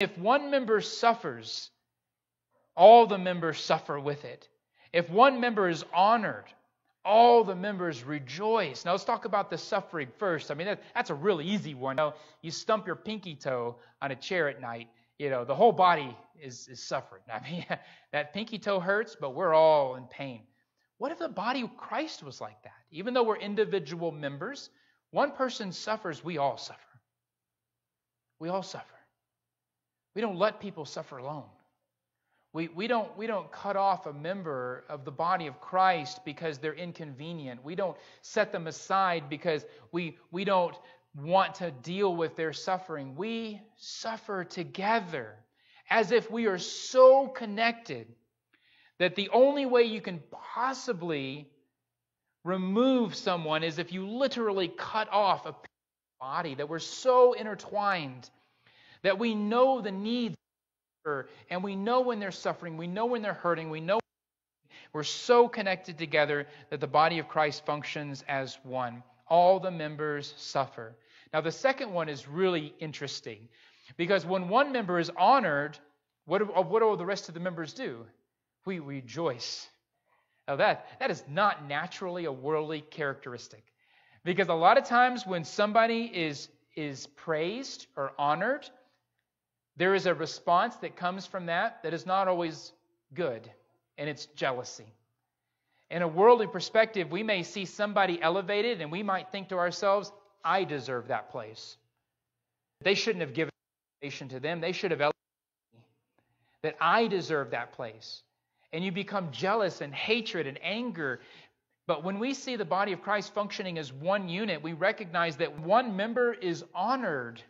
If one member suffers, all the members suffer with it. If one member is honored, all the members rejoice. Now let's talk about the suffering first. I mean, that's a really easy one. You stump your pinky toe on a chair at night, the whole body is suffering. I mean, that pinky toe hurts, but we're all in pain. What if the body of Christ was like that? Even though we're individual members, one person suffers, we all suffer. We all suffer. We don't let people suffer alone. We don't cut off a member of the body of Christ because they're inconvenient. We don't set them aside because we don't want to deal with their suffering. We suffer together as if we are so connected that the only way you can possibly remove someone is if you literally cut off a body, that we're so intertwined that we know the needs and we know when they're suffering, we know when they're hurting, we know we're so connected together that the body of Christ functions as one. All the members suffer. Now the second one is really interesting because when one member is honored, what do the rest of the members do? We rejoice. Now that is not naturally a worldly characteristic because a lot of times when somebody is praised or honored, there is a response that comes from that is not always good, and it's jealousy. In a worldly perspective, we may see somebody elevated, and we might think to ourselves, I deserve that place. They shouldn't have given elevation to them. They should have elevated me. That I deserve that place. And you become jealous and hatred and anger. But when we see the body of Christ functioning as one unit, we recognize that one member is honored.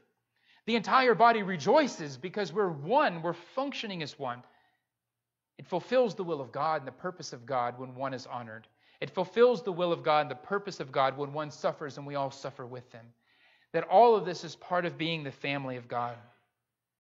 The entire body rejoices because we're one, we're functioning as one. It fulfills the will of God and the purpose of God when one is honored. It fulfills the will of God and the purpose of God when one suffers and we all suffer with them. That all of this is part of being the family of God.